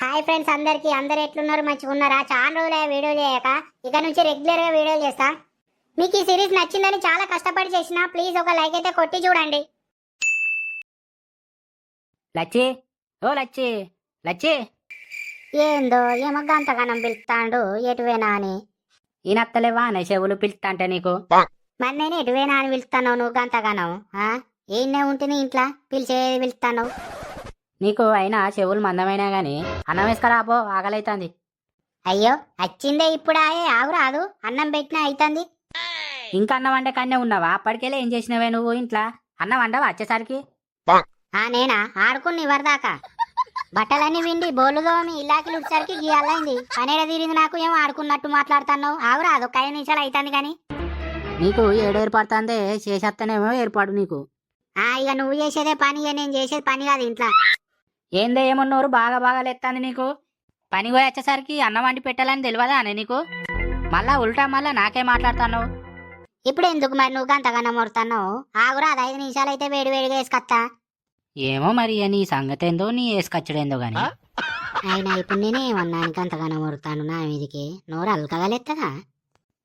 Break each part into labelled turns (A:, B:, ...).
A: Hi friends అందరు ఎట్లున్నారు మంచిగా ఉన్నారా? చాలా రోజులే వీడియోలు చేయక ఇక నుంచి రెగ్యులర్ గా వీడియోలు చేస్తా. మీకు ఈ సిరీస్ నచ్చిందని చాలా కష్టపడి చేసిన, ప్లీజ్ ఒక లైక్ అయితే కొట్టి చూడండి.
B: లచ్చి ఓ లచ్చి లచ్చి
A: ఏందో ఏమో గంతగానం పిలుస్తాడు ఎటువేనా అని.
B: ఈనత్తలేవా అనే చెవులు పిలుస్తాంటే నీకు
A: మరి నేను ఎటువేనా అని పిలుస్తాను, నువ్వు గంతగానం ఏనే ఉంటుంది ఇంట్లో పిలిచేది పిలుస్తాను.
B: నీకు అయినా చెవులు మందమైనా గాని అన్నం వేసుకురాపో, ఆకలైతాంది.
A: అయ్యో వచ్చిందే ఇప్పుడు ఆగురాదు, అన్నం పెట్టినా అవుతుంది.
B: ఇంకా అన్నం వండే కన్నే ఉన్నావా? అప్పటికెళ్ళి ఏం చేసినవే నువ్వు ఇంట్లో? అన్నం వండవా వచ్చేసరికి?
A: నేనా ఆడుకుని ఇవరిదాకా బట్టలన్నీ విండి బోలు దోమి ఇల్లాకి ఉడిసరికి గీయాలైంది. పనేడ తీరింది నాకు, ఏమో ఆడుకున్నట్టు మాట్లాడుతున్నావు. ఆగురాదు, ఒక 5 నిమిషాలు అవుతుంది కానీ.
B: నీకు ఏడేర్పడుతుందే, చేసేస్తానేమో ఏర్పాటు నీకు.
A: ఇక నువ్వు చేసేదే పని, ఇక నేను చేసేది పని కాదు ఇంట్లో.
B: ఏందే ఏమన్నోరు బాగా లెత్తాంది నీకు. పని పోయి వచ్చేసరికి అన్నం వండి పెట్టాలని తెలియదా అనే నీకు? మళ్ళా ఉల్టా మళ్ళా నాకే మాట్లాడుతున్నావు.
A: ఇప్పుడు ఎందుకు మరి నువ్వు అంతగానో మొరుతున్నావు? ఆగురాదు, 5 నిమిషాలు అయితే వేడివేడిగా వేసుకొస్తా.
B: ఏమో మరి నీ సంగతి ఏందో, నీ వేసుకొచ్చడేందో గాని.
A: అయినా ఇప్పుడు నేనే ఏమన్నానికి అంతగానో మొరుతాను నా మీదికి? నోరు అల్కగలెత్తదా?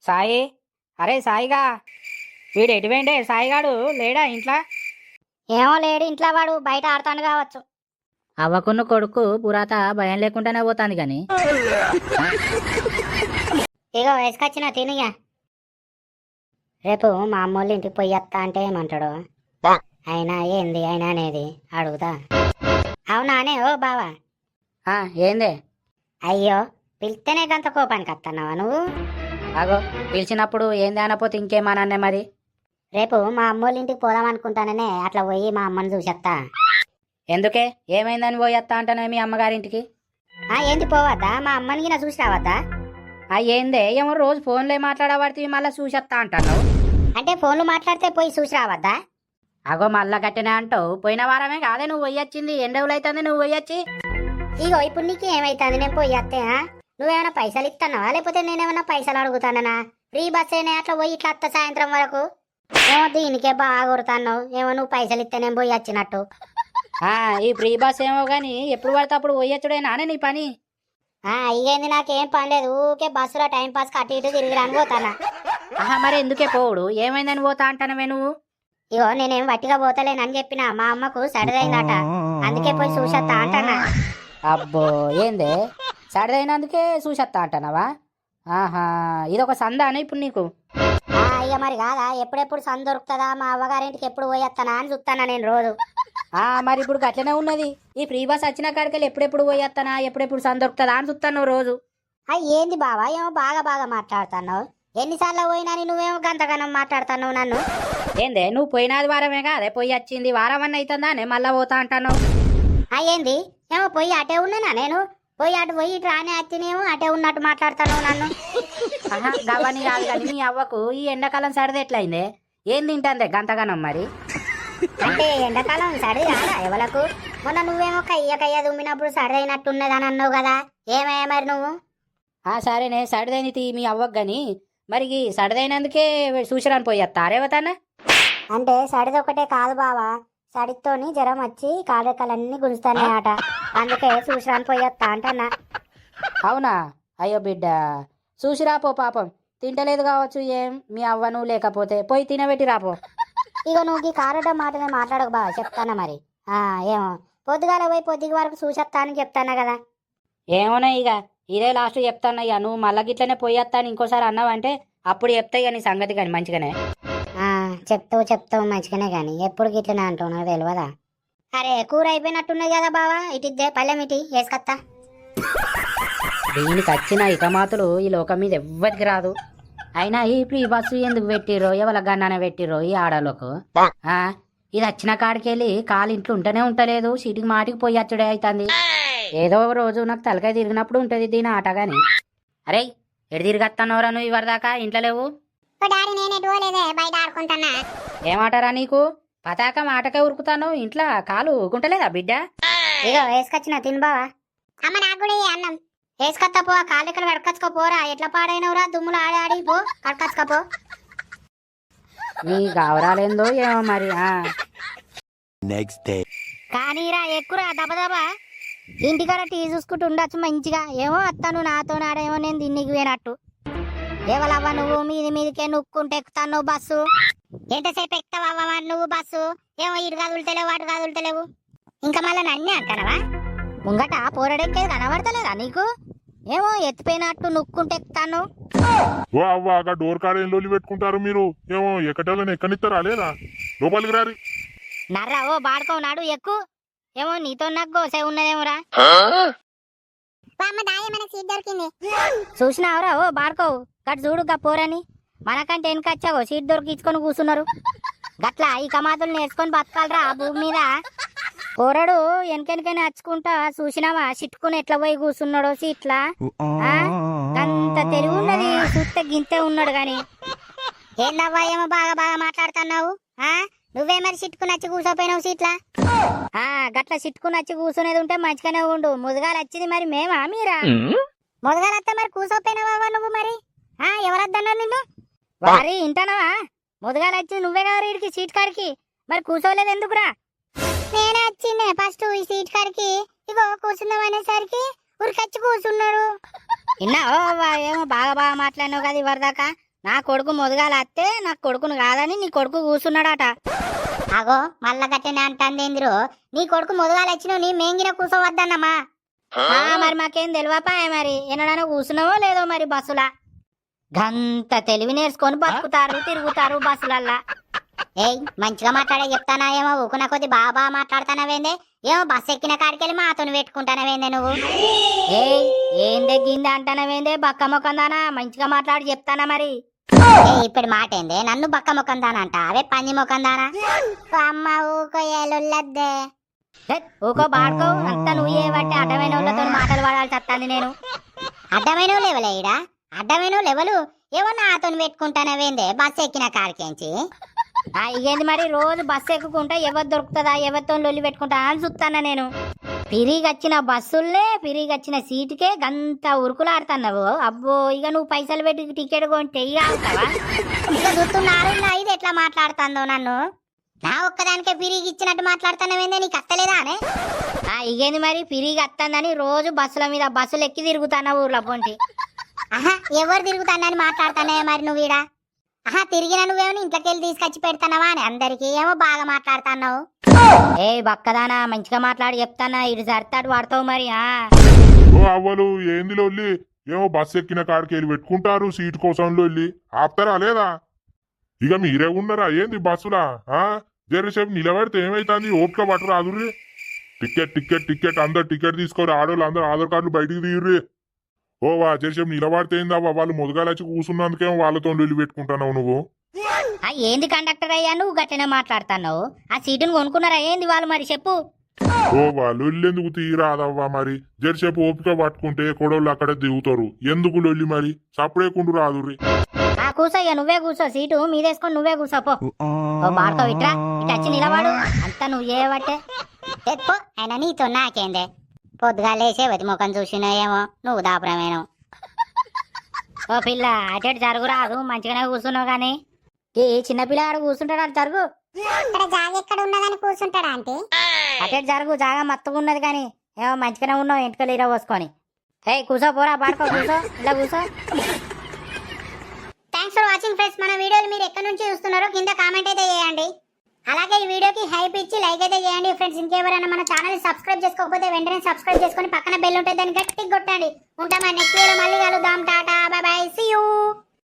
B: సాయి, అరే సాయిగా, వీడు ఎటువేండే? సాయిగాడు లేడా ఇంట్లో?
A: ఏమో లేడు ఇంట్లో, వాడు బయట ఆడుతాను కావచ్చు.
B: అవ్వకున్న కొడుకు పురాత భయం లేకుండానే పోతాంది గాని.
A: ఇగో వేసుకొచ్చిన తినిగా. రేపు మా అమ్మోళ్ళ ఇంటికి పోయత్తా అంటే ఏమంటాడు? అయినా ఏంది అయినా అనేది అడుగుతా. అవునానే ఓ బావా?
B: ఏందే?
A: అయ్యో పిలిస్తేనే గంత కోపానికి వస్తున్నావా నువ్వు?
B: అగో పిలిచినప్పుడు ఏంది అనపోతే ఇంకేమనన్నే మరి.
A: రేపు మా అమ్మోళ్ళ ఇంటికి పోదాం అనుకుంటాననే, అట్లా పోయి మా అమ్మని చూసేస్తా.
B: ఎందుకే? ఏమైందని పోయేస్తా అంటానే మీ అమ్మగారింటికి?
A: ఏంది పోవద్దా? మా అమ్మని నా చూసి రావద్దా?
B: ఏందే ఏమో రోజు ఫోన్లే మాట్లాడబడితే మళ్ళీ చూసేస్తా అంటాను.
A: అంటే ఫోన్లు మాట్లాడితే పోయి చూసి రావద్దా?
B: అగో మళ్ళా గట్టినే అంటావు. పోయిన వారమే కాదే నువ్వు పోయొచ్చింది, ఎన్ని రోజులు అవుతుంది నువ్వు పోయొచ్చి?
A: ఇగో ఇప్పుడు నీకు ఏమైతుంది నేను పోయేస్తే? నువ్వేమైనా పైసలు ఇస్తున్నావా, లేకపోతే నేనేమైనా పైసలు అడుగుతానా? ఫ్రీ బస్ అయినా అట్లా పోయి ఇట్లా అత్త సాయంత్రం వరకు. ఏమో దీనికే బాగా కొడుతున్నావు, ఏమో నువ్వు పైసలు ఇస్తే నేను పోయి వచ్చినట్టు.
B: ఈ ఫ్రీ బస్ ఏమో గాని ఎప్పుడు పడితే అప్పుడు పోయొచ్చుడేనా నీ పని?
A: ఇదేంది, నాకేం పని లేదు, ఊకే బస్సులో టైం పాస్ అటు ఇటు తిరిగి రాని పోతానా.
B: మరి ఎందుకే పోవుడు? ఏమైందని పోతా అంటానవే నువ్వు?
A: ఇగో నేనేం వట్టిగా పోతలేనని చెప్పిన, మా అమ్మకు సడదైందట, అందుకే పోయి చూసేస్తా అంటానా.
B: అబ్బో ఏందే సడదైనందుకే చూసేస్తా అంటానవా? ఇదొక సందా అని ఇప్పుడు నీకు?
A: ఇక మరి కాదా, ఎప్పుడెప్పుడు సంద దొరుకుతుందా మా అవ్వగారింటికి ఎప్పుడు పోయేస్తానా అని చూస్తానా నేను రోజు.
B: మరి ఇప్పుడు గట్లనే ఉన్నది. ఈ ఫ్రీ బస్ వచ్చిన కాడికెళ్ళి ఎప్పుడెప్పుడు పోయేస్తానా, ఎప్పుడెప్పుడు సంద దొరుకుతుందా అని చూస్తాను రోజు.
A: ఏంది బావా ఏమో బాగా మాట్లాడుతున్నావు? ఎన్నిసార్లు పోయినా నువ్వేమో గంతగానం మాట్లాడుతున్నావు నన్ను.
B: ఏందే నువ్వు పోయినది వారమే కాదే పోయి వచ్చింది, వారం అన్న అవుతుందా నే మళ్ళా పోతా అంటాను.
A: ఏంది ఏమో పోయి అటే ఉన్నానా నేను? పోయి అటు పోయి ఇటు రానే వచ్చినేమో అటే ఉన్నట్టు మాట్లాడుతున్నావు నన్ను.
B: గవని కాదు కానీ మీ అవ్వకు ఈ ఎండాకాలం సరిది ఎట్లయిందే? ఏం తింటాందే గంతగానం మరి?
A: అంటే ఎండాకాలం సరిది రాదా ఎవలకు? మొన్న నువ్వేమో కయ్య దుమ్మినప్పుడు సరిదైనట్టున్నది అని అన్నావు కదా, ఏమయ్యా మరి నువ్వు?
B: సరేనే సడిదైంది మీ అవ్వకు గాని, మరి సడిదైనందుకే చూసిరాని పోయేస్తా రేవతన్నా?
A: అంటే సడిది ఒకటే కాదు బావా, సడితోని జ్వరం వచ్చి కాళ్ళకలన్నీ గుంజుతానే ఆట, అందుకే చూసిరాని పోయేస్తా అంటన్నా.
B: అవునా? అయ్యో బిడ్డ చూసిరాపో, పాపం తింటలేదు కావచ్చు. ఏం మీ అవ్వ నువ్వు లేకపోతే పోయి తినబెట్టి రాపో.
A: ఇక నువ్వు ఈ కారట మాటనే మాట్లాడకు బావ, చెప్తానా మరి. ఏమో పొద్దుగాల పోయి పొద్దుకి వరకు చూసేస్తా అని చెప్తానా కదా.
B: ఏమోనే ఇక ఇదే లాస్ట్ చెప్తానయ్యా, నువ్వు మళ్ళా గిట్లనే పోయేస్తాను ఇంకోసారి అన్నావంటే అప్పుడు చెప్తాయి నీ సంగతి కానీ మంచిగానే.
A: చెప్తావు మంచిగానే కానీ ఎప్పుడు గిట్లనే అంటున్నావు తెలియదా? అరే కూర అయిపోయినట్టున్నది కదా బావా, ఇటిద్దే పల్లెం ఇటీ వేసుకత్తా.
B: దీనికి వచ్చిన ఇకమాతులు ఈ లోకం మీద ఎవ్వరికి రాదు. అయినా ఇప్పుడు ఈ బస్సు ఎందుకు పెట్టిర్రో, ఎవరి గన్నానే పెట్టిర్రో ఈ ఆడలోకు. ఇది వచ్చిన కాడికెళ్ళి కాలు ఇంట్లో ఉంటేనే ఉంటలేదు, సిటికి మాటికి పోయి వచ్చుడే అవుతుంది. ఏదో రోజు నాకు తలకాయ తిరిగినప్పుడు ఉంటది దీని ఆట గాని. అరే ఎడు తిరిగత్తన్నవరా నువ్వు ఇవరిదాకా ఇంట్లో లేవు? ఏమాటారా నీకు? పతాకం ఆటకే ఉరుకుతాను, ఇంట్లో కాలు ఊకుంటలేదా బిడ్డ?
A: ఇగో వేసుకొచ్చిన తిను బావా. అమ్మ నాకు కూడా అన్నం వేసుకొత్తా పో, కాళ్ళు ఇక్కడ కడకచ్చుకోపోరా, ఎట్లా పాడైనవురా, దుమ్ములు ఆడి పో, కడకచ్చుకోపో.
B: నీ గౌరాలేందో ఏమో మరి.
C: నెక్స్ట్ డే
A: కానీరా ఎక్కురా దబదబా. ఇంటికాడ టీ చూసుకుంటూ ఉండొచ్చు మంచిగా. ఏమో అత్తను నాతో నాడేమో నేను దీనికి పోయినట్టు. ఎవలవ్వ నువ్వు మీది మీదికే నుక్కుంటే ఎక్కుతాను బస్సు. ఎంతసేపు ఎక్కుతావా మరి నువ్వు బస్సు? ఏమో ఇటు కదులుతలేవు అటు కదులుతలేవు. ఇంకా మళ్ళీ నన్నే అంటానవా? ముంగట పోరడెక్కేది కనబడతలేదా నీకు? ఏమో ఎత్తిపోయినట్టు నుక్కుంటే ఎక్కుతాను.
C: ఓ అవ్వ డోర్ కాడ ఏం లోలి పెట్టుకుంటారు మీరు? ఏమో ఎక్కటోళ్ళని ఎక్కనిస్తారా లేదా? లోపలికి రారి.
A: నర్రా ఓ బాడుకో నాడు ఎక్కు. ఏమో నీతో నాకు గోసే ఉన్నదేమోరా. చూసినావురా ఓ బాడుకోవు గట్ చూడు గా పోరని. మనకంటే వెనకొచ్చావో సీట్ దొరికించుకొని కూర్చున్నారు. గట్లా ఈ కమాతులు నేర్చుకొని బతకాలరా ఆ భూమి మీద. పోరడు వెనకెనకని నచ్చుకుంటా చూసినావా సిట్టుకుని ఎట్లా పోయి కూర్చున్నాడో సీట్లా. అంత తెలివి ఉన్నది చూస్తే గింతే ఉన్నాడు గాని. ఏందవ్వా ఏమో బాగా బాగా మాట్లాడుతున్నావు? నువ్వే మరి సిట్టుకుని వచ్చి కూర్చోపోయినావు సీట్లా. గట్లా సిట్టుకుని వచ్చి కూర్చునేది ఉంటే మంచిగానే ఉండు. ముదుగాలు వచ్చింది మరి మేమా మీరా? ముదుగాలత్తే మరి కూర్చోపోయినావా నువ్వు మరి? ఎవరద్దన్నారు నిన్ను? వారి ఇంటనావా? ముదుగాలు వచ్చింది నువ్వే కదా ఇడికి సీట్ కాడికి, మరి కూర్చోలేదు ఎందుకురా? నేనే వచ్చిందే ఫస్ట్ ఈ సీట్ కాడికి. ఇగో కూర్చుందాం అనేసరికి ఉరికొచ్చి కూర్చున్నాడు. విన్నావో ఏమో బాగా బాగా మాట్లాడినావు కదా ఇవరిదాకా. నా కొడుకు ముదుగాలు వస్తే నాకు కొడుకును కాదని నీ కొడుకు కూర్చున్నాడట. అగో మళ్ళా గట్టనే అంటాంది ఏందిరో. నీ కొడుకు ముదుగాలు వచ్చినావు నీ మేంగిన కూర్చోవద్దన్నమ్మా. మరి మాకేం తెలియపాయ మరి ఎన్నడైనా కూర్చున్నావో లేదో మరి బస్సులా. గంత తెలివి నేర్చుకొని బతుకుతారు తిరుగుతారు బస్సులల్లా. ఏయ్ మంచిగా మాట్లాడే చెప్తానా ఏమో ఊకున్న కొద్ది బాగా బాగా మాట్లాడుతానవేందే. ఏమో బస్సు ఎక్కిన కాడికెళ్ళి మాతో పెట్టుకుంటానవేందే నువ్వు? ఏయ్ ఏం దగ్గింది అంటానవేందే బక్క మొక్కందానా? మంచిగా మాట్లాడి చెప్తానా మరి. ఇప్పుడు మాట ఏందే నన్ను బక్క మొక్కందానా అంట? అవే పంది మొక్కందానా? అమ్మ ఊకో ఏలుల్లద్దే. ఊకో బాడుకో అంతా నువ్వు ఏవట్టి అడ్డమైన వాళ్ళతో మాటలు వాడాల్సి వస్తాను నేను. అడ్డమైన వాళ్ళు ఎవలే ఈడ? అడ్డమైన వాళ్ళు ఎవరు? ఏమో నాతో పెట్టుకుంటానవేందే బస్సు ఎక్కిన కాడికేంచి. ఇగేంది మరి రోజు బస్సు ఎక్కుకుంటా ఎవరు దొరుకుతుందా ఎవరితో లొల్లి పెట్టుకుంటా అని చూస్తానా నేను. పిరిగొచ్చిన బస్సుల్లే పిరిగొచ్చిన సీటుకే గంత ఉరుకులాడుతున్నావు. అబ్బో ఇక నువ్వు పైసలు పెట్టి టికెట్ కొంటే ఇక అవుతావా? ఇక చూస్తున్నారు ఇది ఎట్లా మాట్లాడుతుందో నన్ను. నా ఒక్కదానికే పిరిగి ఇచ్చినట్టు మాట్లాడుతున్నావేందే నీకు అత్తలేదా అనే? ఇగేంది మరి పిరిగి అత్తందని రోజు బస్సుల మీద బస్సులు ఎక్కి తిరుగుతానా ఊర్లో పొంటి. ఎవరు తిరుగుతానని మాట్లాడుతానే మరి నువ్వు ఈడ? తిరిగిన నువ్వేమో ఇంట్లోకి వెళ్ళి తీసుకొచ్చి పెడతానవా అని అందరికి ఏమో బాగా మాట్లాడుతున్నావు. ఏ బక్కదానా మంచిగా మాట్లాడి చెప్తానా ఇటు సరితాడు వాడతావు మరి.
C: ఓ అవ్వలు ఏంది లొల్లి? ఏమో బస్సు ఎక్కిన కాడికి వెళ్ళి పెట్టుకుంటారు సీటు కోసం లొల్లి. ఆపుతారా లేదా? ఇక మీరే ఉన్నారా ఏంది బస్సులా? జరసేపు నిలబడితే ఏమైతుంది? ఓపిక పట్టరు ఆదుర్రి. టికెట్ టికెట్ టికెట్ అందరు టికెట్ తీసుకోరు. ఆడోళ్ళు అందరు ఆధార్ కార్డులు బయటికి తీయుర్రి. ఓ జరసేపు నిలబడితే ఏందవ్వ వాళ్ళు ముదుగాలు వచ్చి కూర్చున్నందుకేమో వాళ్ళతో లొల్లి పెట్టుకుంటున్నావు నువ్వు.
A: ఏంది కండక్టర్ అయ్యా నువ్వు గట్లనే మాట్లాడుతున్నావు? ఆ సీటును కొనుక్కున్నారా ఏంది వాళ్ళు మరి చెప్పు.
C: ఓ వాళ్ళు ఎందుకు తీరాదవ్వా మరి? జరసేపు ఓపిక పట్టుకుంటే కొడోళ్ళు అక్కడే దిగుతారు. ఎందుకు లొల్లి మరి? సప్పుడేకుండు రాదుర్రి.
A: కూర్చో ఇక నువ్వే కూర్చో సీటు మీదేసుకొని నువ్వే కూర్చోపో. ఓ బాడుకో ఇట్రా ఇటు వచ్చి నిలబడు. అంతా నువ్వు ఏవట్టే తెప్పో అయినా నీతో నాకేందే. పొద్దుగా లేచే వతి ముఖం చూసినా ఏమో నువ్వు దాపురమేను. ఓ పిల్ల అటు జరుగురాదు మంచిగానే కూర్చున్నావు గాని. ఈ చిన్నపిల్లగాడు కూర్చుంటాడు అటు జరుగు. జాగ ఎక్కడ ఉన్నదని కూర్చుంటాడా అంటే? అటు జరుగు జాగా మత్తుగా ఉన్నది కానీ ఏమో మంచిగానే ఉన్నావు ఎంటకలు ఇరా పోసుకొని. కూర్చో పోరా బాడుకో కూర్చో ఇలా కూర్చో. Thanks for watching friends. మన వీడియోలు మీరు ఎక్కడి నుంచి చూస్తున్నారో కింద కామెంట్ అయితే చేయండి. అలాగే ఈ వీడియోకి హైప్ ఇచ్చి లైక్ అయితే చేయండి ఫ్రెండ్స్. ఇంకెవరైనా మన ఛానల్ సబ్స్క్రైబ్ చేసుకోకపోతే వెంటనే సబ్స్క్రైబ్ చేసుకొని పక్కన బెల్ ఉంటుంది దాన్ని గట్టిగా కొట్టండి. ఉంటామా నెక్స్ట్ వీడియో మళ్ళీ కలుద్దాం. టాటా.